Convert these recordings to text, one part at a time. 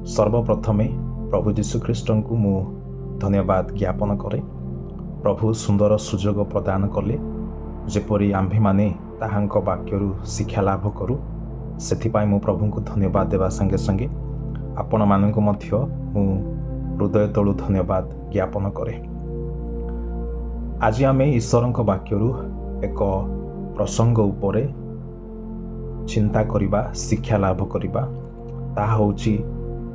सर्वप्रथमे प्रभु जीशुख्रीष्ट को मु धन्यवाद ज्ञापन करे। प्रभु सुंदर सुजोग प्रदान कले जेपरी आम्भे माने ताहांक वाक्यरू शिक्षा लाभ करू। सेथिपाई मु प्रभु को धन्यवाद देवा संगे संगे आपण मानकु मध्य मु हृदय तलु धन्यवाद ज्ञापन करे। आज आमे ईश्वरंक वाक्यरू एक प्रसंग उपरे चिंता करिबा, शिक्षा लाभ करिबा। ताहा होची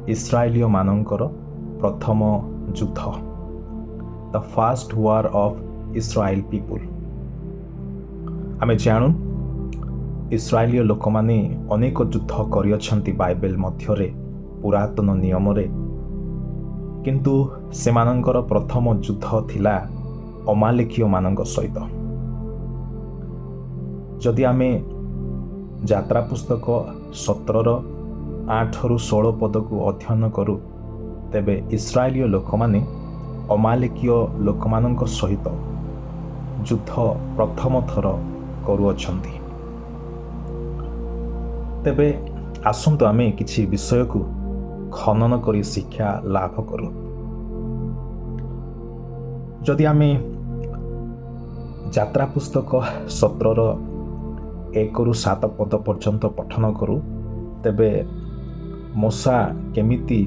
इस्राएलिय मानंकर प्रथम युद्ध, the first war of Israel people. आमे जानू इस्राएलिय लोक माने अनेक युद्ध करियछंती बाइबल मध्यरे, पुरातन नियम रे, किंतु सेमानंकर प्रथम युद्ध थिला अमालेकीय मानंक सहित। जदि आमे यात्रा पुस्तक 17:8-16 पद को अध्ययन करू, तेबे इस्राएलिय लोक माने अमालेकीय लोक मानंक सहित युद्ध प्रथम थर करुअछंती। तेबे आसंतु आमे किछि विषय को खनन करी शिक्षा लाभ करू। जदि आमे यात्रा पुस्तक 17:1-7 पद पर्यंत पठन करू, तेबे मूसा केमिति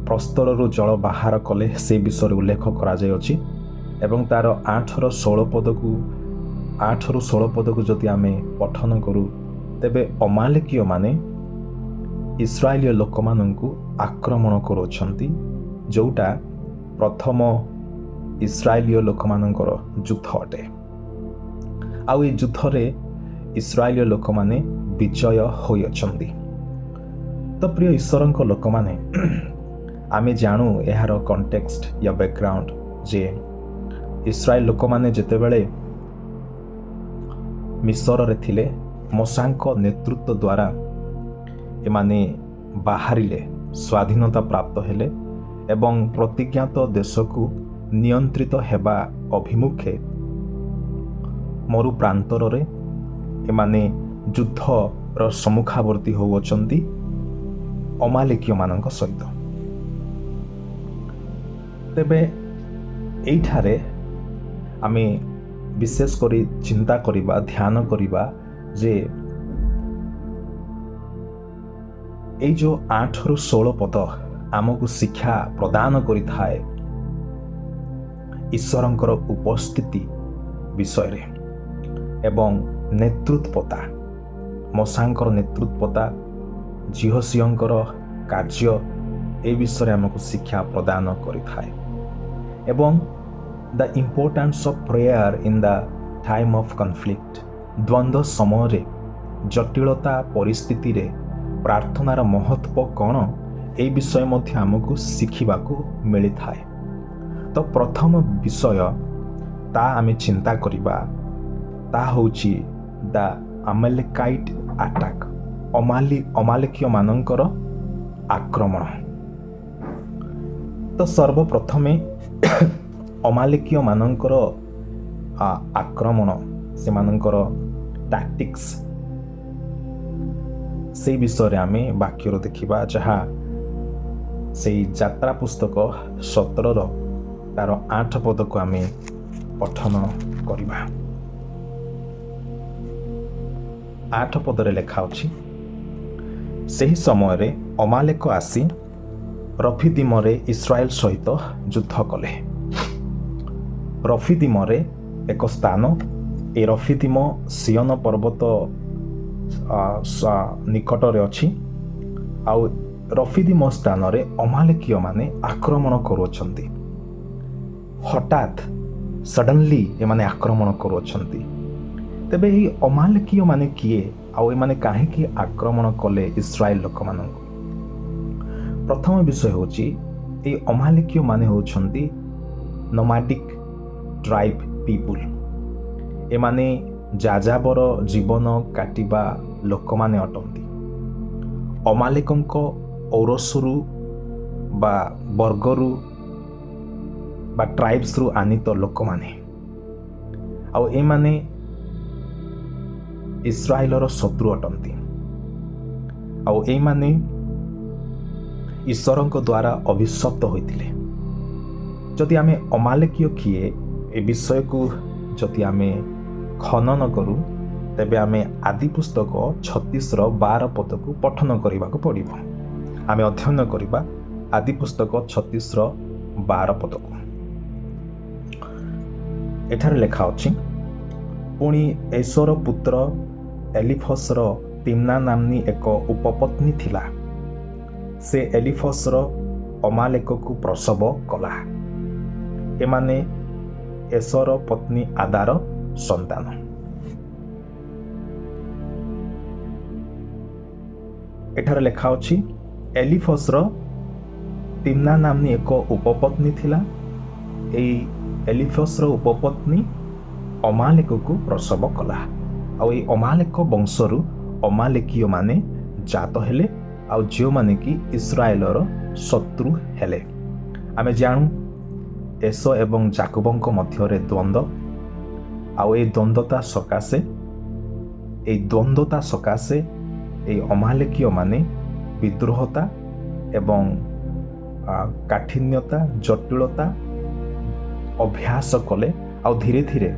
प्रस्तररू जल बाहर कले से विषय उल्लेख करा जाय अछि। एवं तार 8-16 पद को जदि आमे पठन करू, तेबे अमालेकीय माने इस्राएलिय लोक माननकु आक्रमण करूछंती, जोटा प्रथम इस्राएलिय लोक माननकर युद्ध अटे। आउ ए युद्ध रे इस्राएलिय लोक माने विजय होई अछंती। तो प्रिय ईश्वरंक लोक माने आमे जानू एहार कॉन्टेक्स्ट या बैकग्राउंड जे इस्राएल लोक माने जेतेबेले मिस्र रे थिले, मूसांक नेतृत्व द्वारा एमाने बाहरिले, स्वाधीनता प्राप्त हेले एवं प्रतिज्ञात देश को नियंत्रित हेबा अभिमुखे मरु प्रांतर रे एमाने युद्ध र सम्मुखावर्ती होउछंती अमालेकीय मानंक सहित। तेबे एइठारे आमे विशेष करी चिंता करिबा, ध्यान करिबा जे एइ जो 8-16 पद आमको शिक्षा प्रदान करिथाए ईश्वरंकर उपस्थिति विषय रे एवं नेतृत्वता, मूसांकर नेतृत्वता, जिहोशियंकर कार्य ए विषय आमको शिक्षा प्रदान करिथाए। एवं the importance of prayer in the time of conflict, द्वंद्व समय रे, जटिलता परिस्थिति रे प्रार्थनार महत्व कौन ए विषय मध्य आमको शिखिबाकू मिली थाए। तो प्रथम विषय ता आमे चिंता करिबा, ता होची द अमालेकाइट अटैक, अमालेकीय मानंकर आक्रमण। तो सर्वप्रथमे अमालेकीय मानंकर आक्रमण, से मानंकर टैक्टिक्स, से विषय आमे वाक्यर देखिबा, जहा से यात्रा पुस्तक 17 तार 8 पद को आमे पठन करिबा। 8 पदरे लेखा अछि, सेही समय रे अमालेक आसी रफीदिम रे इस्राएल सहित युद्ध कले। रफीदिम रे एक स्थान, ए रफीदिम सियन पर्वत निकट रे अछि। आउ रफीदिम स्थान रे अमालेकीय माने आक्रमण करूछंती। हठात सडनली ए माने आक्रमण करूछंती। तेबे ही अमालेकीय माने किए, आउ ए माने काहेकि आक्रमण कले इस्राएल लोक माननकु? प्रथम विषय होची ए अमालेकीय माने होछंती नोमैडिक ट्राइब पीपुल। ए माने जाजाबर जीवन काटिबा लोक माने अटंती। अमालेकंक औरसरु बा वर्गरु बा ट्राइब्स रु आनित लोक माने, आउ ए माने इस्राएलर शत्रु अटंती। आउ ए माने ଈଶ୍ୱରଙ୍କ ଦ୍ୱାରା ଅଭିଶପ୍ତ ହୋଇଥିଲେ। ଯଦି ଆମେ ଅମାଲେକୀୟ କିଏ ଏ ବିଷୟକୁ ଯଦି ଆମେ ଖନନ କରୁ, ତେବେ ଆମେ ଆଦି ପୁସ୍ତକ 36ର 12 ପଦକୁ ପଠନ କରିବାକୁ ପଡ଼ିବ। ଆମେ ଅଧ୍ୟୟନ କରିବା ଆଦି ପୁସ୍ତକ 36ର 12 ପଦକୁ। ଏଠାରେ ଲେଖା ଅଛି, ପୁଣି ଏସୋର ପୁତ୍ର ଏଲିଫସର ତିମ୍ନା ନାମ୍ନୀ ଏକ ଉପପତ୍ନୀ ଥିଲା। ସେ ଏଲିଫସର ଅମାଲେକକୁ ପ୍ରସବ କଲା। ଏମାନେ ଏସୋର ପତ୍ନୀ ଆଦାର ସନ୍ତାନ। ଏଠାରେ ଲେଖା ଅଛି, ଏଲିଫସର ତିମ୍ନା ନାମ୍ନୀ ଏକ ଉପପତ୍ନୀ ଥିଲା। ଏଇ ଏଲିଫସର ଉପପତ୍ନୀ ଅମାଲେକକୁ ପ୍ରସବ କଲା। ଆଉ ଏଇ ଅମାଲେକ ବଂଶରୁ ଅମାଲେକୀୟ ମାନେ ଜାତ ହେଲେ, ଆଉ ଯେଉଁମାନେ କି ଇସ୍ରାଏଲର ଶତ୍ରୁ ହେଲେ। ଆମେ ଜାଣୁ ଏସ ଏବଂ ଯାକୋବଙ୍କ ମଧ୍ୟରେ ଦ୍ୱନ୍ଦ୍ୱ, ଆଉ ଏଇ ଦ୍ୱନ୍ଦ୍ୱତା ସକାଶେ ଏଇ ଅମାଲେକୀୟ ମାନେ ବିଦ୍ରୋହତା ଏବଂ କାଠିନ୍ୟତା, ଜଟିଳତା ଅଭ୍ୟାସ କଲେ। ଆଉ ଧୀରେ ଧୀରେ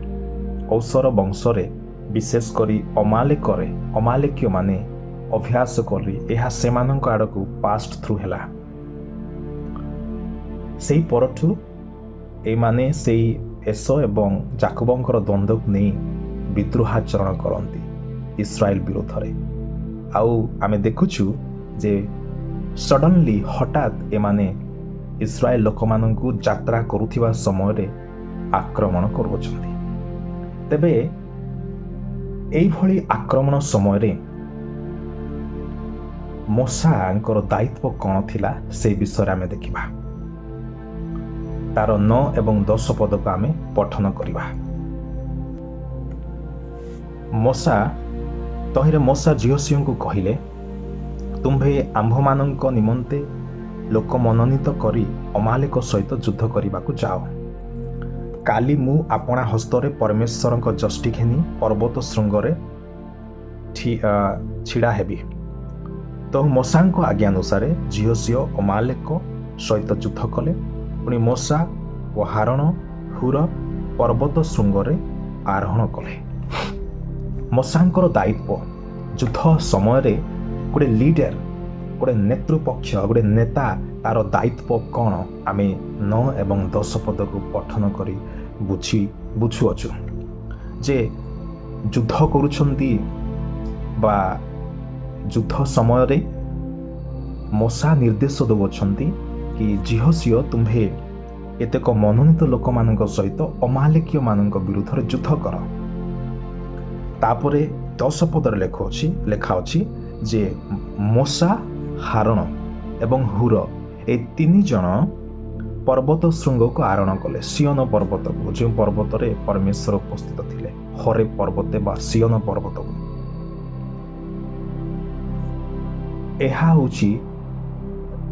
ଔସର ବଂଶରେ, ବିଶେଷ କରି ଅମାଲେକୀୟ ମାନେ ଅଭ୍ୟାସ କରି ଏହା ସେମାନଙ୍କ ଆଡ଼କୁ ପାଷ୍ଟ ଥ୍ରୁ ହେଲା। ସେଇ ପରଠୁ ଏମାନେ ସେଇ ଏସ ଏବଂ ଯାକୋବଙ୍କର ଦ୍ୱନ୍ଦ୍ୱକୁ ନେଇ ବିଦ୍ରୋହାଚରଣ କରନ୍ତି ଇସ୍ରାଏଲ ବିରୋଧରେ। ଆଉ ଆମେ ଦେଖୁଛୁ ଯେ ସଡନଲି ହଠାତ୍ ଏମାନେ ଇସ୍ରାଏଲ ଲୋକମାନଙ୍କୁ ଯାତ୍ରା କରୁଥିବା ସମୟରେ ଆକ୍ରମଣ କରୁଅଛନ୍ତି। ତେବେ ଏଇଭଳି ଆକ୍ରମଣ ସମୟରେ ମୋଶାଙ୍କର ଦାୟିତ୍ୱ କ'ଣ ଥିଲା ସେ ବିଷୟରେ ଆମେ ଦେଖିବା। ତାର 9 ଏବଂ 10 ପଦକୁ ଆମେ ପଠନ କରିବା। ତହିଁରେ ମୋଶା ଝିଅସିଙ୍କୁ କହିଲେ, ତୁମ୍ଭେ ଆମ୍ଭମାନଙ୍କ ନିମନ୍ତେ ଲୋକ ମନୋନୀତ କରି ଅମାଲେକ ସହିତ ଯୁଦ୍ଧ କରିବାକୁ ଯାଅ। କାଲି ମୁଁ ଆପଣା ହସ୍ତରେ ପରମେଶ୍ୱରଙ୍କ ଯଷ୍ଟି ଘେନି ପର୍ବତ ଶୃଙ୍ଗରେ ଛିଡ଼ା ହେବି। ତ ମୋଶାଙ୍କ ଆଜ୍ଞାନୁସାରେ ଝିଅସିଅ ଅମାଲେକ ସହିତ ଯୁଦ୍ଧ କଲେ। ପୁଣି ମୋଶା ଓ ହାରଣ ହୁର ପର୍ବତ ଶୃଙ୍ଗରେ ଆରୋହଣ କଲେ। ମୋଶାଙ୍କର ଦାୟିତ୍ୱ ଯୁଦ୍ଧ ସମୟରେ ଗୋଟେ ଲିଡର, ଗୋଟେ ନେତୃପକ୍ଷ, ଗୋଟେ ନେତା, ତାର ଦାୟିତ୍ୱ କ'ଣ ଆମେ 9 ଏବଂ 10 ପଦକୁ ପଠନ କରି ବୁଝୁଅଛୁ ଯେ ଯୁଦ୍ଧ କରୁଛନ୍ତି ବା ଯୁଦ୍ଧ ସମୟରେ ମୋଶା ନିର୍ଦ୍ଦେଶ ଦେଉଅଛନ୍ତି କି ଝିଅସିଅ ତୁମ୍ଭେ କେତେକ ମନୋନୀତ ଲୋକମାନଙ୍କ ସହିତ ଅମାଲେକୀୟ ମାନଙ୍କ ବିରୁଦ୍ଧରେ ଯୁଦ୍ଧ କର। ତାପରେ 10 ପଦରେ ଲେଖା ଅଛି ଯେ ମୋଶା, ହାରଣ ଏବଂ ହୁର এই 3 ଜଣ ପର୍ବତ ଶୃଙ୍ଗକୁ ଆରୋହଣ କଲେ। ସିୟନ ପର୍ବତକୁ, ଯେଉଁ ପର୍ବତରେ ପରମେଶ୍ୱର ଉପସ୍ଥିତ ଥିଲେ, ହରେ ପର୍ବତ ବା ସିୟନ ପର୍ବତକୁ। ଏହା ହେଉଛି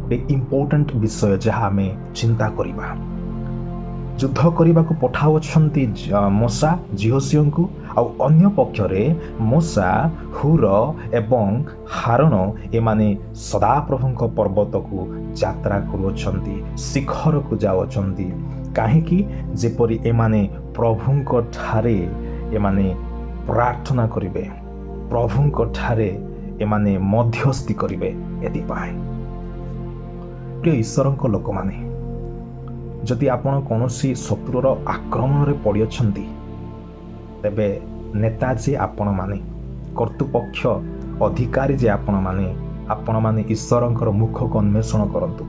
ଗୋଟେ ଇମ୍ପୋର୍ଟାଣ୍ଟ ବିଷୟ ଯାହା ଆମେ ଚିନ୍ତା କରିବା। ଯୁଦ୍ଧ କରିବାକୁ ପଠାଉଛନ୍ତି ମୋଶା ଝିଅସିଅଙ୍କୁ, ଆଉ ଅନ୍ୟ ପକ୍ଷରେ ମୋଶା, ହୁର ଏବଂ ହାରଣ ଏମାନେ ସଦାପ୍ରଭୁଙ୍କ ପର୍ବତକୁ ଯାତ୍ରା କରୁଅଛନ୍ତି, ଶିଖରକୁ ଯାଉଅଛନ୍ତି। କାହିଁକି? ଯେପରି ଏମାନେ ପ୍ରଭୁଙ୍କ ଠାରେ ପ୍ରାର୍ଥନା କରିବେ, ପ୍ରଭୁଙ୍କ ଠାରେ ଏମାନେ ମଧ୍ୟସ୍ଥି କରିବେ। ଏଥିପାଇଁ ପ୍ରିୟ ଈଶ୍ୱରଙ୍କ ଲୋକମାନେ, ଯଦି ଆପଣ କୌଣସି ଶତ୍ରୁର ଆକ୍ରମଣରେ ପଡ଼ିଅଛନ୍ତି, ତେବେ ନେତା ଯେ ଆପଣମାନେ, କର୍ତ୍ତୃପକ୍ଷ ଅଧିକାରୀ ଯେ ଆପଣମାନେ ଈଶ୍ୱରଙ୍କର ମୁଖକୁ ଅନ୍ୱେଷଣ କରନ୍ତୁ,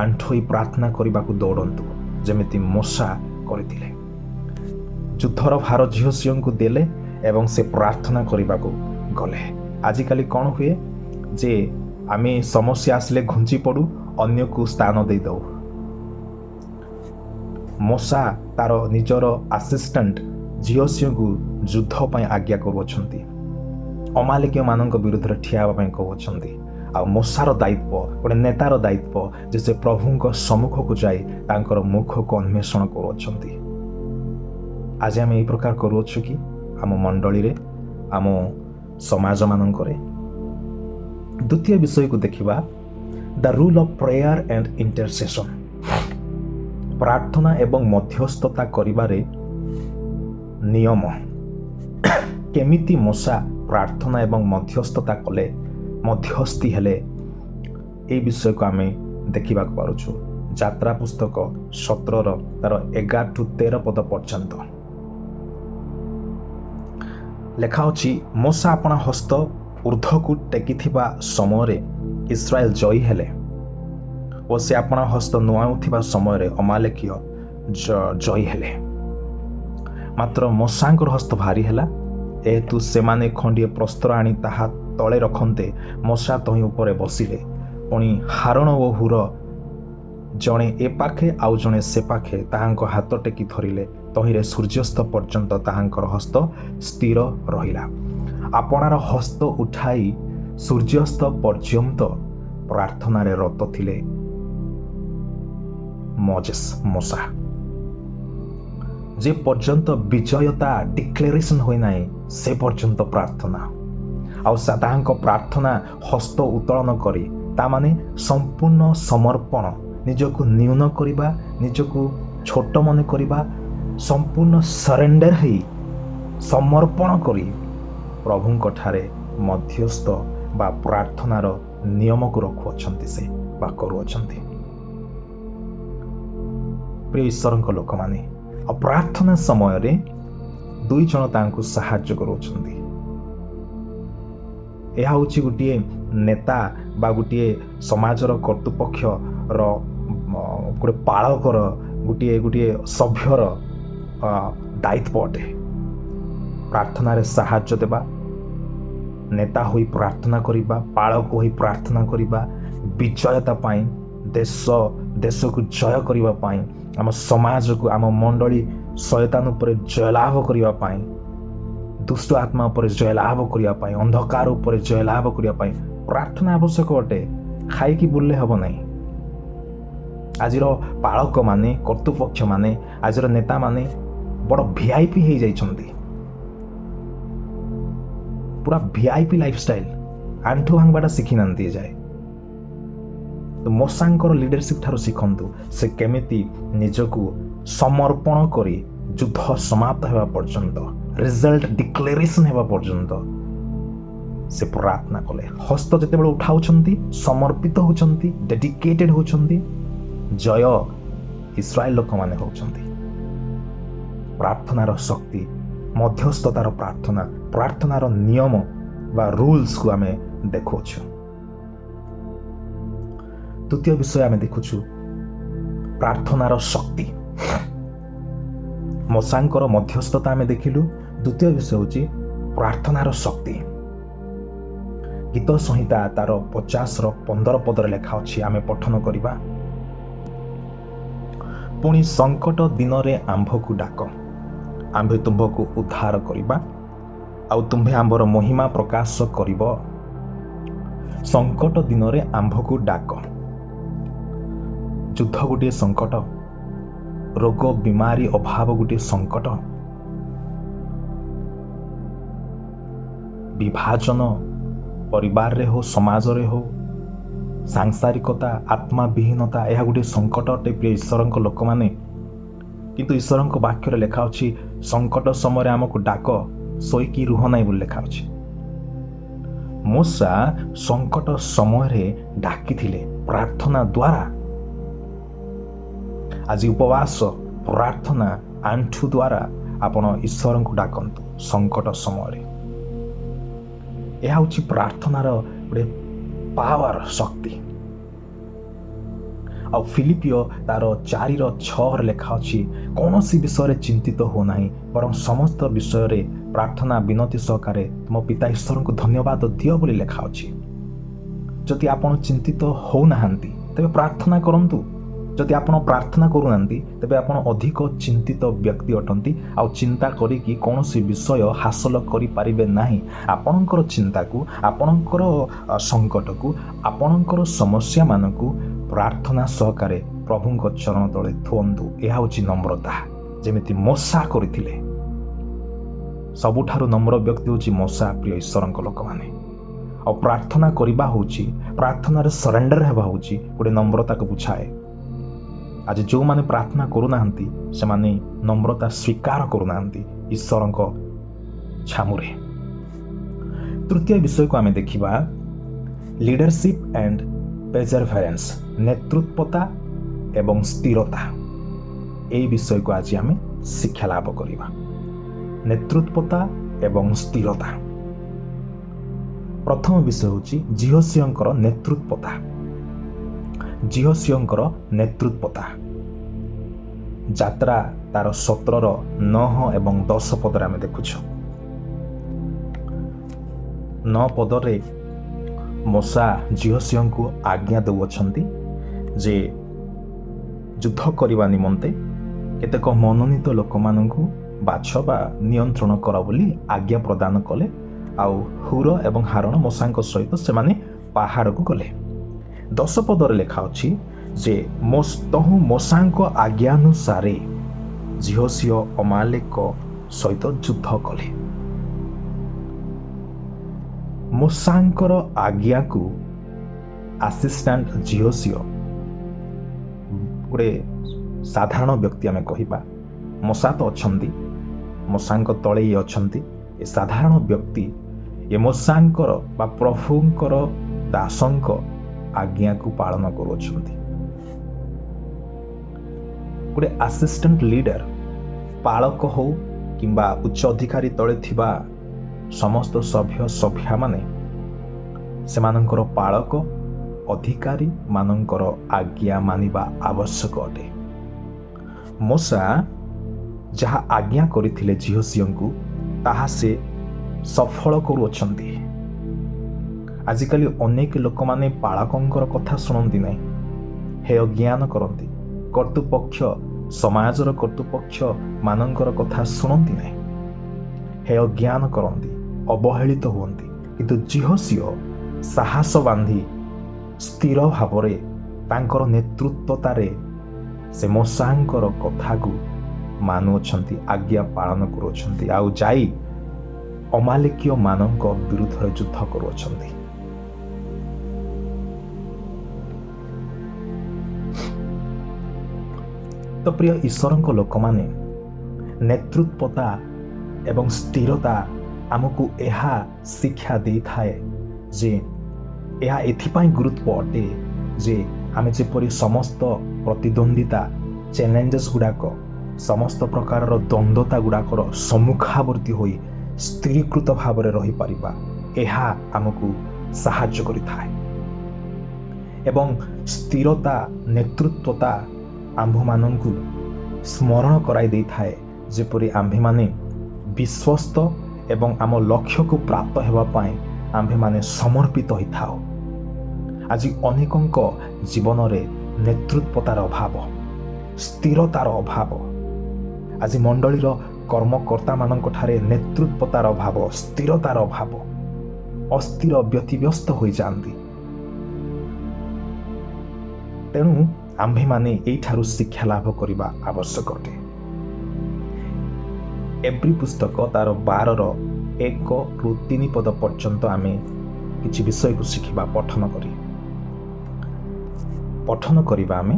ଆଣ୍ଠୋଇ ପ୍ରାର୍ଥନା କରିବାକୁ ଦୌଡ଼ନ୍ତୁ, ଯେମିତି ମୋଶା କରିଥିଲେ। ଯୁଦ୍ଧର ଭାର ଝିଅସିଅଙ୍କୁ ଦେଲେ ଏବଂ ସେ ପ୍ରାର୍ଥନା କରିବାକୁ ଗଲେ। ଆଜିକାଲି କ'ଣ ହୁଏ ଯେ ଆମେ ସମସ୍ୟା ଆସିଲେ ଘୁଞ୍ଚି ପଡ଼ୁ, ଅନ୍ୟକୁ ସ୍ଥାନ ଦେଇଦେଉ। ମୋଶା ତାର ନିଜର ଆସିଷ୍ଟାଣ୍ଟ ଝିଅସିଅଙ୍କୁ ଯୁଦ୍ଧ ପାଇଁ ଆଜ୍ଞା କରୁଅଛନ୍ତି, ଅମାଲେକୀୟ ମାନଙ୍କ ବିରୁଦ୍ଧରେ ଠିଆ ହେବା ପାଇଁ କହୁଅଛନ୍ତି। ଆଉ ମୋଶାର ଦାୟିତ୍ୱ, ଗୋଟେ ନେତାର ଦାୟିତ୍ୱ ଯେ ସେ ପ୍ରଭୁଙ୍କ ସମ୍ମୁଖକୁ ଯାଇ ତାଙ୍କର ମୁଖକୁ ଅନ୍ୱେଷଣ କରୁଅଛନ୍ତି। ଆଜି ଆମେ ଏହି ପ୍ରକାର କରୁଅଛୁ କି? ଆମ ମଣ୍ଡଳୀରେ, ଆମ ସମାଜ ମାନଙ୍କରେ। ଦ୍ୱିତୀୟ ବିଷୟକୁ ଦେଖିବା ଦ ରୁଲ୍ ଅଫ୍ ପ୍ରେୟାର ଆଣ୍ଡ ଇଣ୍ଟରସେସନ୍। ପ୍ରାର୍ଥନା ଏବଂ ମଧ୍ୟସ୍ଥତା କରିବାରେ ନିୟମ। କେମିତି ମୂଷା ପ୍ରାର୍ଥନା ଏବଂ ମଧ୍ୟସ୍ଥତା କଲେ, ମଧ୍ୟସ୍ଥି ହେଲେ, এই ବିଷୟକୁ ଆମେ ଦେଖିବାକୁ ପାରୁଛୁ ଯାତ୍ରା ପୁସ୍ତକ 17 ତାର 11-13 ପଦ ପର୍ଯ୍ୟନ୍ତ ଲେଖା ଅଛି। ମୂଷା ଆପଣା ହସ୍ତ ଉର୍ଦ୍ଧ୍ୱକୁ ଟେକିଥିବା ସମୟରେ ଇସ୍ରାଏଲ ଜୟୀ ହେଲେ ଓ ସେ ଆପଣା ହସ୍ତ ନୁଆଉଥିବା ସମୟରେ ଅମାଲେକୀୟ ଜୟୀ ହେଲେ। ମାତ୍ର ମୂଷାଙ୍କର ହସ୍ତ ଭାରି ହେଲା, ଯେହେତୁ ସେମାନେ ଖଣ୍ଡିଏ ପ୍ରସ୍ତର ଆଣି ତାହା ତଳେ ରଖନ୍ତେ ମୂଷା ତହିଁ ଉପରେ ବସିଲେ। ପୁଣି ହାରଣ ଓ ହୁର ଜଣେ ଏ ପାଖେ ଆଉ ଜଣେ ସେ ପାଖେ ତାହାଙ୍କ ହାତ ଟେକି ଧରିଲେ। ତହିଁରେ ସୂର୍ଯ୍ୟାସ୍ତ ପର୍ଯ୍ୟନ୍ତ ତାହାଙ୍କର ହସ୍ତ ସ୍ଥିର ରହିଲା। ଆପଣାର ହସ୍ତ ଉଠାଇ ସୂର୍ଯ୍ୟାସ୍ତ ପର୍ଯ୍ୟନ୍ତ ପ୍ରାର୍ଥନାରେ ରତ ଥିଲେ ମୂଷା। ଯେ ପର୍ଯ୍ୟନ୍ତ ବିଜୟତା ଡିକ୍ଲେରେସନ୍ ହୋଇନାହିଁ ସେ ପର୍ଯ୍ୟନ୍ତ ପ୍ରାର୍ଥନା। ଆଉ ତାହାଙ୍କ ପ୍ରାର୍ଥନା ହସ୍ତ ଉତ୍ତୋଳନ କରି ତାମାନେ ସମ୍ପୂର୍ଣ୍ଣ ସମର୍ପଣ, ନିଜକୁ ନ୍ୟୁନ କରିବା, ନିଜକୁ ଛୋଟ ମନେ କରିବା, ସମ୍ପୂର୍ଣ୍ଣ ସରେଣ୍ଡର ହେଇ ସମର୍ପଣ କରି ପ୍ରଭୁଙ୍କ ଠାରେ ମଧ୍ୟସ୍ଥ ବା ପ୍ରାର୍ଥନାର ନିୟମକୁ ରଖୁଅଛନ୍ତି ସେ ବା କରୁଅଛନ୍ତି। ପ୍ରିୟ ଈଶ୍ୱରଙ୍କ ଲୋକମାନେ, ଆଉ ପ୍ରାର୍ଥନା ସମୟରେ ଦୁଇ ଜଣ ତାଙ୍କୁ ସାହାଯ୍ୟ କରୁଅଛନ୍ତି। ଏହା ହେଉଛି ଗୋଟିଏ ନେତା ବା ଗୋଟିଏ ସମାଜର କର୍ତ୍ତୃପକ୍ଷର ଗୋଟେ ପାଳକର ଗୋଟିଏ ସଭ୍ୟର ଦାୟିତ୍ୱ ଅଟେ। ପ୍ରାର୍ଥନାରେ ସାହାଯ୍ୟ ଦେବା, ନେତା ହୋଇ ପ୍ରାର୍ଥନା କରିବା, ପାଳକ ହୋଇ ପ୍ରାର୍ଥନା କରିବା, ବିଜୟତା ପାଇଁ, ଦେଶକୁ ଜୟ କରିବା ପାଇଁ, ଆମ ସମାଜକୁ, ଆମ ମଣ୍ଡଳୀ ଶୟତାନ ଉପରେ ଜୟଲାଭ କରିବା ପାଇଁ, ଦୁଷ୍ଟ ଆତ୍ମା ଉପରେ ଜୟଲାଭ କରିବା ପାଇଁ, ଅନ୍ଧକାର ଉପରେ ଜୟଲାଭ କରିବା ପାଇଁ ପ୍ରାର୍ଥନା ଆବଶ୍ୟକ ଅଟେ। ଖାଇକି ବୁଲିଲେ ହେବ ନାହିଁ। ଆଜିର ପାଳକମାନେ, କର୍ତ୍ତୃପକ୍ଷମାନେ, ଆଜିର ନେତାମାନେ ବଡ଼ VIP ହେଇଯାଇଛନ୍ତି। ପୁରା VIP ଲାଇଫଷ୍ଟାଇଲ, ଆଣ୍ଠୁ ଭାଙ୍ଗବାଟା ଶିଖିନାହାନ୍ତି ଏଯାଏ। ମୂଷାଙ୍କର ଲିଡରସିପ୍ ଠାରୁ ଶିଖନ୍ତୁ ସେ କେମିତି ନିଜକୁ ସମର୍ପଣ କରି ଯୁଦ୍ଧ ସମାପ୍ତ ହେବା ପର୍ଯ୍ୟନ୍ତ, ରେଜଲ୍ଟ ଡିକ୍ଲେରେସନ୍ ହେବା ପର୍ଯ୍ୟନ୍ତ ସେ ପ୍ରାର୍ଥନା କଲେ। ହସ୍ତ ଯେତେବେଳେ ଉଠାଉଛନ୍ତି, ସମର୍ପିତ ହେଉଛନ୍ତି, ଡେଡିକେଟେଡ୍ ହେଉଛନ୍ତି, ଜୟ ଇସ୍ରାଏଲ ଲୋକମାନେ ହେଉଛନ୍ତି। ପ୍ରାର୍ଥନାର ଶକ୍ତି, ମଧ୍ୟସ୍ଥତାର ପ୍ରାର୍ଥନା, ପ୍ରାର୍ଥନାର ନିୟମ ବା ରୁଲ୍ସକୁ ଆମେ ଦେଖୁଅଛୁ। ଦ୍ୱିତୀୟ ବିଷୟ ଆମେ ଦେଖୁଛୁ ପ୍ରାର୍ଥନାର ଶକ୍ତି। ମୂଷାଙ୍କର ମଧ୍ୟସ୍ଥତା ଆମେ ଦେଖିଲୁ। ଦ୍ୱିତୀୟ ବିଷୟ ହେଉଛି ପ୍ରାର୍ଥନାର ଶକ୍ତି। ଗୀତ ସଂହିତା ତାର 50-15 ପଦରେ ଲେଖା ଅଛି, ଆମେ ପଠନ କରିବା। ପୁଣି ସଙ୍କଟ ଦିନରେ ଆମ୍ଭକୁ ଡାକ, ଆମ୍ଭେ ତୁମ୍ଭକୁ ଉଦ୍ଧାର କରିବା, ଆଉ ତୁମ୍ଭେ ଆମ୍ଭର ମହିମା ପ୍ରକାଶ କରିବ। ସଙ୍କଟ ଦିନରେ ଆମ୍ଭକୁ ଡାକ। ଯୁଦ୍ଧ ଗୋଟିଏ ସଙ୍କଟ, ରୋଗ ବିମାରୀ ଅଭାବ ଗୋଟିଏ ସଙ୍କଟ, ବିଭାଜନ ପରିବାରରେ ହଉ, ସମାଜରେ ହଉ, ସାଂସାରିକତା, ଆତ୍ମାବିହୀନତା, ଏହା ଗୋଟିଏ ସଙ୍କଟ ଅଟେ। ପ୍ରିୟ ଈଶ୍ୱରଙ୍କ ଲୋକମାନେ, କିନ୍ତୁ ଈଶ୍ୱରଙ୍କ ବାକ୍ୟରେ ଲେଖା ଅଛି ସଙ୍କଟ ସମୟରେ ଆମକୁ ଡାକ, ଶୋଇକି ରୁହ ନାହିଁ ବୋଲି ଲେଖା ଅଛି। ମୂଷା ସଙ୍କଟ ସମୟରେ ଡାକିଥିଲେ ପ୍ରାର୍ଥନା ଦ୍ୱାରା। ଆଜି ଉପବାସ, ପ୍ରାର୍ଥନା, ଆଣ୍ଠୁ ଦ୍ୱାରା ଆପଣ ଈଶ୍ୱରଙ୍କୁ ଡାକନ୍ତୁ ସଙ୍କଟ ସମୟରେ। ଏହା ହେଉଛି ପ୍ରାର୍ଥନାର ଗୋଟେ ପାୱାର, ଶକ୍ତି। ଆଉ ଫିଲିପିଓ ତାର 4:6 ଲେଖା ଅଛି, କୌଣସି ବିଷୟରେ ଚିନ୍ତିତ ହୁଅ ନାହିଁ, ବରଂ ସମସ୍ତ ବିଷୟରେ ପ୍ରାର୍ଥନା ବିନତି ସହକାରେ ତୁମ ପିତା ଈଶ୍ୱରଙ୍କୁ ଧନ୍ୟବାଦ ଦିଅ ବୋଲି ଲେଖା ଅଛି। ଯଦି ଆପଣ ଚିନ୍ତିତ ହେଉନାହାନ୍ତି ତେବେ ପ୍ରାର୍ଥନା କରନ୍ତୁ। ଯଦି ଆପଣ ପ୍ରାର୍ଥନା କରୁନାହାନ୍ତି ତେବେ ଆପଣ ଅଧିକ ଚିନ୍ତିତ ବ୍ୟକ୍ତି ଅଟନ୍ତି। ଆଉ ଚିନ୍ତା କରିକି କୌଣସି ବିଷୟ ହାସଲ କରିପାରିବେ ନାହିଁ। ଆପଣଙ୍କର ଚିନ୍ତାକୁ, ଆପଣଙ୍କର ସଙ୍କଟକୁ, ଆପଣଙ୍କର ସମସ୍ୟାମାନଙ୍କୁ ପ୍ରାର୍ଥନା ସହକାରେ ପ୍ରଭୁଙ୍କ ଚରଣ ତଳେ ଥୁଅନ୍ତୁ। ଏହା ହେଉଛି ନମ୍ରତା, ଯେମିତି ମୂଷା କରିଥିଲେ। ସବୁଠାରୁ ନମ୍ର ବ୍ୟକ୍ତି ହେଉଛି ମୂଷା। ପ୍ରିୟ ଈଶ୍ୱରଙ୍କ ଲୋକମାନେ, ଆଉ ପ୍ରାର୍ଥନା କରିବା ହେଉଛି, ପ୍ରାର୍ଥନାରେ ସରେଣ୍ଡର ହେବା ହେଉଛି ଗୋଟେ ନମ୍ରତାକୁ ବୁଝାଏ। ଆଜି ଯେଉଁମାନେ ପ୍ରାର୍ଥନା କରୁନାହାନ୍ତି ସେମାନେ ନମ୍ରତା ସ୍ୱୀକାର କରୁନାହାନ୍ତି ଈଶ୍ୱରଙ୍କ ଛାମୁରେ। ତୃତୀୟ ବିଷୟକୁ ଆମେ ଦେଖିବା ଲିଡରସିପ୍ ଆଣ୍ଡ ପେରସେଭରେନ୍ସ, ନେତୃତ୍ୱତା ଏବଂ ସ୍ଥିରତା। ଏହି ବିଷୟକୁ ଆଜି ଆମେ ଶିକ୍ଷା ଲାଭ କରିବା। ନେତୃତ୍ୱତା ଏବଂ ସ୍ଥିରତା। ପ୍ରଥମ ବିଷୟ ହେଉଛି ଝିଅସିଓଙ୍କର ନେତୃତ୍ୱତା। ଝିଅସିଓଙ୍କର ନେତୃତ୍ୱତା। ଯାତ୍ରା ତାର 17ର 9 ଏବଂ 10 ପଦରେ ଆମେ ଦେଖୁଛୁ। 9 ପଦରେ ମୋଶା ଝିଅସିଓଙ୍କୁ ଆଜ୍ଞା ଦେଉଅଛନ୍ତି ଯେ ଯୁଦ୍ଧ କରିବା ନିମନ୍ତେ କେତେକ ମନୋନୀତ ଲୋକମାନଙ୍କୁ ବାଛ ବା ନିୟନ୍ତ୍ରଣ କର ବୋଲି ଆଜ୍ଞା ପ୍ରଦାନ କଲେ। ଆଉ ହୁର ଏବଂ ହାରଣ ମୋଶାଙ୍କ ସହିତ ସେମାନେ ପାହାଡ଼କୁ ଗଲେ। 10 ପଦରେ ଲେଖା ଅଛି ଯେ ତହୁଁ ମୋଶାଙ୍କ ଆଜ୍ଞାନୁସାରେ ଝିଅସିଓ ଅମାଲେକ ସହିତ ଯୁଦ୍ଧ କଲେ। ମୋଶାଙ୍କର ଆଜ୍ଞାକୁ ଆସିଷ୍ଟାଣ୍ଟ ଝିଅସିଓ ଗୋଟେ ସାଧାରଣ ବ୍ୟକ୍ତି ଆମେ କହିବା। ମୋଶା ତ ଅଛନ୍ତି, ମୋଶାଙ୍କ ତଳେ ଇଏ ଅଛନ୍ତି। ଏ ସାଧାରଣ ବ୍ୟକ୍ତି ଏ ମୋଶାଙ୍କର ବା ପ୍ରଭୁଙ୍କର ଦାସଙ୍କ ଆଜ୍ଞାକୁ ପାଳନ କରୁଅଛନ୍ତି। ଗୋଟେ ଆସିଷ୍ଟାଣ୍ଟ ଲିଡର, ପାଳକ ହଉ କିମ୍ବା ଉଚ୍ଚ ଅଧିକାରୀ ତଳେ ଥିବା ସମସ୍ତ ସଭ୍ୟମାନେ ସେମାନଙ୍କର ପାଳକ ଅଧିକାରୀ ମାନଙ୍କର ଆଜ୍ଞା ମାନିବା ଆବଶ୍ୟକ ଅଟେ। ମୋଶା ଯାହା ଆଜ୍ଞା କରିଥିଲେ ଝିଅସିଓଙ୍କୁ ତାହା ସେ ସଫଳ କରୁଅଛନ୍ତି। ଆଜିକାଲି ଅନେକ ଲୋକମାନେ ପାଳକଙ୍କର କଥା ଶୁଣନ୍ତି ନାହିଁ, ହେୟ ଜ୍ଞାନ କରନ୍ତି। କର୍ତ୍ତୃପକ୍ଷ, ସମାଜର କର୍ତ୍ତୃପକ୍ଷ ମାନଙ୍କର କଥା ଶୁଣନ୍ତି ନାହିଁ, ହେୟ ଜ୍ଞାନ କରନ୍ତି, ଅବହେଳିତ ହୁଅନ୍ତି। କିନ୍ତୁ ଝିଅସିଓ ସାହସ ବାନ୍ଧି ସ୍ଥିର ଭାବରେ ତାଙ୍କର ନେତୃତ୍ୱତାରେ ସେ ମୋଶାଙ୍କର କଥାକୁ ମାନୁଅଛନ୍ତି, ଆଜ୍ଞା ପାଳନ କରୁଅଛନ୍ତି, ଆଉ ଯାଇ ଅମାଲେକୀୟ ମାନଙ୍କ ବିରୁଦ୍ଧରେ ଯୁଦ୍ଧ କରୁଅଛନ୍ତି। ତ ପ୍ରିୟ ଈଶ୍ୱରଙ୍କ ଲୋକମାନେ, ନେତୃତ୍ୱତା ଏବଂ ସ୍ଥିରତା ଆମକୁ ଏହା ଶିକ୍ଷା ଦେଇଥାଏ ଯେ ଏହା ଏଥିପାଇଁ ଗୁରୁତ୍ୱ ଅଟେ ଯେ ଆମେ ଯେପରି ସମସ୍ତ ପ୍ରତିଦ୍ୱନ୍ଦିତା, ଚ୍ୟାଲେଞ୍ଜେସ୍ ଗୁଡ଼ାକ, ସମସ୍ତ ପ୍ରକାରର ଦ୍ୱନ୍ଦ୍ୱତା ଗୁଡ଼ାକର ସମ୍ମୁଖାବର୍ତ୍ତୀ ହୋଇ ସ୍ଥିରୀକୃତ ଭାବରେ ରହିପାରିବା, ଏହା ଆମକୁ ସାହାଯ୍ୟ କରିଥାଏ। ଏବଂ ସ୍ଥିରତା, ନେତୃତ୍ୱତା ଆମ୍ଭମାନଙ୍କୁ ସ୍ମରଣ କରାଇ ଦେଇଥାଏ ଯେପରି ଆମ୍ଭେମାନେ ବିଶ୍ୱସ୍ତ ଏବଂ ଆମ ଲକ୍ଷ୍ୟକୁ ପ୍ରାପ୍ତ ହେବା ପାଇଁ ଆମ୍ଭେମାନେ ସମର୍ପିତ ହୋଇଥାଉ। ଆଜି ଅନେକଙ୍କ ଜୀବନରେ ନେତୃତ୍ୱତାର ଅଭାବ, ସ୍ଥିରତାର ଅଭାବ। ଆଜି ମଣ୍ଡଳୀର କର୍ମକର୍ତ୍ତାମାନଙ୍କ ଠାରେ ନେତୃତ୍ୱତାର ଅଭାବ, ସ୍ଥିରତାର ଅଭାବ। ଅସ୍ଥିର, ବ୍ୟତିବ୍ୟସ୍ତ ହୋଇଯାଆନ୍ତି। ତେଣୁ ଆମ୍ଭେମାନେ ଏଇଠାରୁ ଶିକ୍ଷା ଲାଭ କରିବା ଆବଶ୍ୟକ ଅଟେ। ଏବ୍ରୀ ପୁସ୍ତକ ତାର 12ର 1ରୁ 3 ପଦ ପର୍ଯ୍ୟନ୍ତ ଆମେ କିଛି ବିଷୟକୁ ଶିଖିବା ପଠନ କରିବା ଆମେ।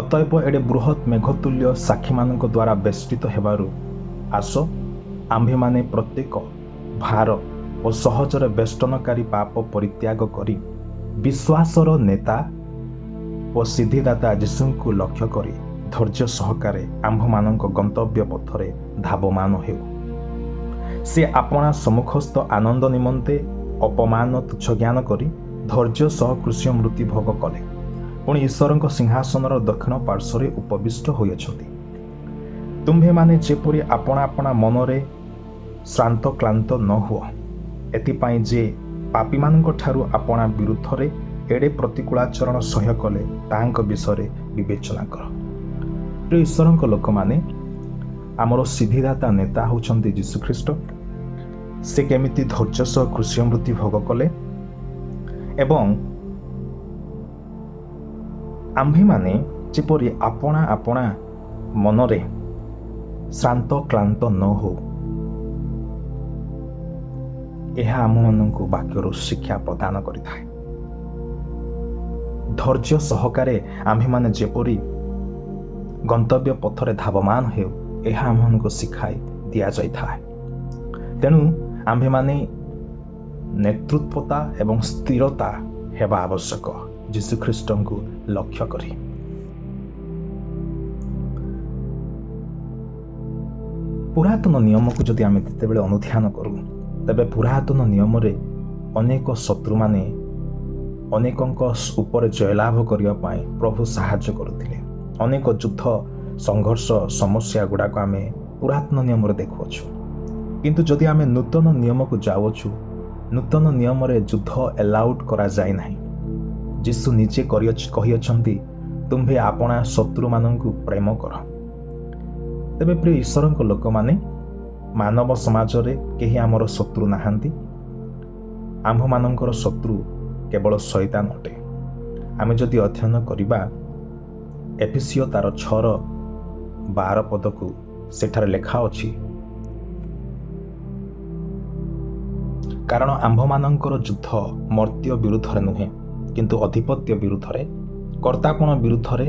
ଅତଏବ ଏଡ଼େ ବୃହତ୍ ମେଘତୁଲ୍ୟ ସାକ୍ଷୀମାନଙ୍କ ଦ୍ୱାରା ବେଷ୍ଟିତ ହେବାରୁ ଆସ, ଆମ୍ଭେମାନେ ପ୍ରତ୍ୟେକ ଭାର ଓ ସହଜରେ ବେଷ୍ଟନକାରୀ ପାପ ପରିତ୍ୟାଗ କରି ବିଶ୍ୱାସର ନେତା ଓ ସିଦ୍ଧିଦାତା ଯୀଶୁଙ୍କୁ ଲକ୍ଷ୍ୟ କରି ଧୈର୍ଯ୍ୟ ସହକାରେ ଆମ୍ଭମାନଙ୍କ ଗନ୍ତବ୍ୟ ପଥରେ ଧାବମାନ ହେଉ। ସେ ଆପଣା ସମ୍ମୁଖସ୍ଥ ଆନନ୍ଦ ନିମନ୍ତେ ଅପମାନ ତୁଚ୍ଛ ଜ୍ଞାନ କରି ଧୈର୍ଯ୍ୟ ସହ କ୍ରୁଶ ମୃତ୍ୟୁ ଭୋଗ କଲେ, ପୁଣି ଈଶ୍ୱରଙ୍କ ସିଂହାସନର ଦକ୍ଷିଣ ପାର୍ଶ୍ୱରେ ଉପବିଷ୍ଟ ହୋଇଅଛନ୍ତି। ତୁମ୍ଭେମାନେ ଯେପରି ଆପଣା ଆପଣା ମନରେ ଶ୍ରାନ୍ତ କ୍ଳାନ୍ତ ନ ହୁଅ, ଏଥିପାଇଁ ଯେ ପାପୀମାନଙ୍କ ଠାରୁ ଆପଣା ବିରୁଦ୍ଧରେ ଏଡ଼େ ପ୍ରତିକୂଳାଚରଣ ସହ୍ୟ କଲେ ତାହାଙ୍କ ବିଷୟରେ ବିବେଚନା କର। ପ୍ରିୟ ଈଶ୍ୱରଙ୍କ ଲୋକମାନେ, ଆମର ସିଦ୍ଧିଦାତା ନେତା ହେଉଛନ୍ତି ଯୀଶୁଖ୍ରୀଷ୍ଟ। ସେ କେମିତି ଧୈର୍ଯ୍ୟ ସହ କ୍ରୁଶ ମୃତ୍ୟୁ ଭୋଗ କଲେ ଏବଂ ଆମ୍ଭେମାନେ ଯେପରି ଆପଣା ଆପଣା ମନରେ ଶ୍ରାନ୍ତ କ୍ଳାନ୍ତ ନ ହଉ, ଏହା ଆମମାନଙ୍କୁ ବାକ୍ୟରୁ ଶିକ୍ଷା ପ୍ରଦାନ କରିଥାଏ। ଧୈର୍ଯ୍ୟ ସହକାରେ ଆମ୍ଭେମାନେ ଯେପରି ଗନ୍ତବ୍ୟ ପଥରେ ଧାବମାନ ହେଉ, ଏହା ଆମମାନଙ୍କୁ ଶିଖାଇ ଦିଆଯାଇଥାଏ। ତେଣୁ ଆମ୍ଭେମାନେ ନେତୃତ୍ୱତା ଏବଂ ସ୍ଥିରତା ହେବା ଆବଶ୍ୟକ, ଯୀଶୁଖ୍ରୀଷ୍ଟଙ୍କୁ ଲକ୍ଷ୍ୟ କରି। ପୁରାତନ ନିୟମକୁ ଯଦି ଆମେ ଯେତେବେଳେ ଅନୁଧ୍ୟାନ କରୁ, ତେବେ ପୁରାତନ ନିୟମରେ ଅନେକ ଶତ୍ରୁମାନେ ଅନେକଙ୍କ ଉପରେ ଜୟଲାଭ କରିବା ପାଇଁ ପ୍ରଭୁ ସାହାଯ୍ୟ କରୁଥିଲେ। ଅନେକ ଯୁଦ୍ଧ ସଂଘର୍ଷ ସମସ୍ୟା ଗୁଡ଼ାକ ଆମେ ପୁରାତନ ନିୟମରେ ଦେଖୁଅଛୁ। କିନ୍ତୁ ଯଦି ଆମେ ନୂତନ ନିୟମକୁ ଯାଉଅଛୁ, ନୂତନ ନିୟମରେ ଯୁଦ୍ଧ ଏଲାଉଡ୍ କରାଯାଇ ନାହିଁ। ଯୀଶୁ ନିଜେ କହିଅଛନ୍ତି, ତୁମ୍ଭେ ଆପଣା ଶତ୍ରୁମାନଙ୍କୁ ପ୍ରେମ କର। ତେବେ ପ୍ରିୟ ଈଶ୍ୱରଙ୍କ ଲୋକମାନେ, ମାନବ ସମାଜରେ କେହି ଆମର ଶତ୍ରୁ ନାହାନ୍ତି। ଆମ୍ଭମାନଙ୍କର ଶତ୍ରୁ କେବଳ ଶୈତାନ ଅଟେ। ଆମେ ଯଦି ଅଧ୍ୟୟନ କରିବା ଏଫେସୀୟ ତାର 6:12 ପଦକୁ, ସେଠାରେ ଲେଖା ଅଛି, କାରଣ ଆମ୍ଭମାନଙ୍କର ଯୁଦ୍ଧ ମର୍ତ୍ତ୍ୟ ବିରୁଦ୍ଧରେ ନୁହେଁ, କିନ୍ତୁ ଅଧିପତ୍ୟ ବିରୁଦ୍ଧରେ, କର୍ତ୍ତାପଣ ବିରୁଦ୍ଧରେ,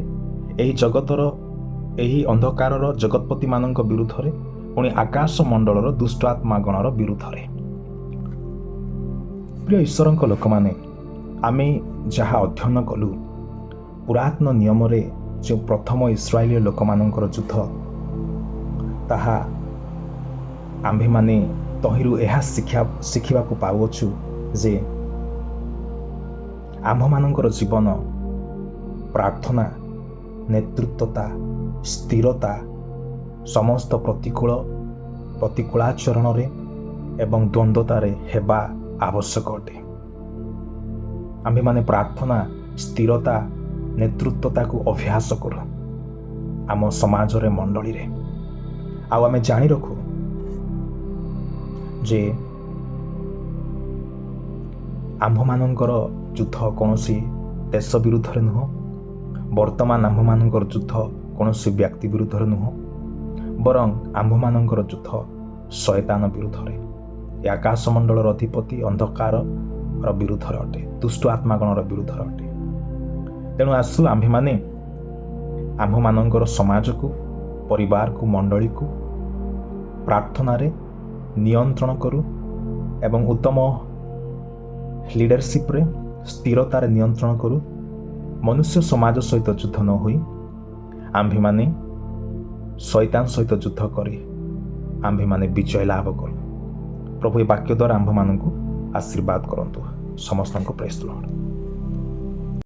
ଏହି ଅନ୍ଧକାରର ଜଗତପତିମାନଙ୍କ ବିରୁଦ୍ଧରେ, ପୁଣି ଆକାଶ ମଣ୍ଡଳର ଦୁଷ୍ଟ ଆତ୍ମାଗଣର ବିରୁଦ୍ଧରେ। ପ୍ରିୟ ଈଶ୍ୱରଙ୍କ ଲୋକମାନେ, ଆମେ ଯାହା ଅଧ୍ୟୟନ କଲୁ, ପୁରାତନ ନିୟମରେ ଯେଉଁ ପ୍ରଥମ ଇସ୍ରାଏଲୀୟ ଲୋକମାନଙ୍କର ଯୁଦ୍ଧ, ତାହା ଆମ୍ଭେମାନେ ତହିଁରୁ ଏହା ଶିଖିବାକୁ ପାଉଅଛୁ ଯେ ଆମ୍ଭମାନଙ୍କର ଜୀବନ ପ୍ରାର୍ଥନା, ନେତୃତ୍ୱତା, ସ୍ଥିରତା, ସମସ୍ତ ପ୍ରତିକୂଳାଚରଣରେ ଏବଂ ଦ୍ୱନ୍ଦ୍ୱତାରେ ହେବା ଆବଶ୍ୟକ ଅଟେ। ଆମ୍ଭେମାନେ ପ୍ରାର୍ଥନା, ସ୍ଥିରତା, ନେତୃତ୍ୱତାକୁ ଅଭ୍ୟାସ କରୁ ଆମ ସମାଜରେ, ମଣ୍ଡଳୀରେ। ଆଉ ଆମେ ଜାଣି ରଖୁ ଯେ ଆମ୍ଭମାନଙ୍କର ଯୁଦ୍ଧ କୌଣସି ଦେଶ ବିରୁଦ୍ଧରେ ନୁହଁ। ବର୍ତ୍ତମାନ ଆମ୍ଭମାନଙ୍କର ଯୁଦ୍ଧ କୌଣସି ବ୍ୟକ୍ତି ବିରୁଦ୍ଧରେ ନୁହଁ, ବରଂ ଆମ୍ଭମାନଙ୍କର ଯୁଦ୍ଧ ଶୟତାନ ବିରୁଦ୍ଧରେ, ଏ ଆକାଶମଣ୍ଡଳର ଅଧିପତି ଅନ୍ଧକାରର ବିରୁଦ୍ଧରେ ଅଟେ, ଦୁଷ୍ଟ ଆତ୍ମାଗଣର ବିରୁଦ୍ଧରେ ଅଟେ। ତେଣୁ ଆସୁ ଆମ୍ଭେମାନେ ଆମ୍ଭମାନଙ୍କର ସମାଜକୁ, ପରିବାରକୁ, ମଣ୍ଡଳୀକୁ ପ୍ରାର୍ଥନାରେ ନିୟନ୍ତ୍ରଣ କରୁ ଏବଂ ଉତ୍ତମ ଲିଡରସିପ୍ରେ, ସ୍ଥିରତାରେ ନିୟନ୍ତ୍ରଣ କରୁ। ମନୁଷ୍ୟ ସମାଜ ସହିତ ଯୁଦ୍ଧ ନ ହୋଇ ଆମ୍ଭେମାନେ ଶୈତାନ ସହିତ ଯୁଦ୍ଧ କରି ଆମ୍ଭେମାନେ ବିଜୟ ଲାଭ କରୁ। ପ୍ରଭୁ ଏ ବାକ୍ୟ ଦ୍ୱାରା ଆମ୍ଭମାନଙ୍କୁ ଆଶୀର୍ବାଦ କରନ୍ତୁ। ସମସ୍ତଙ୍କୁ ପ୍ରେଜ୍ ଦ ଲର୍ଡ।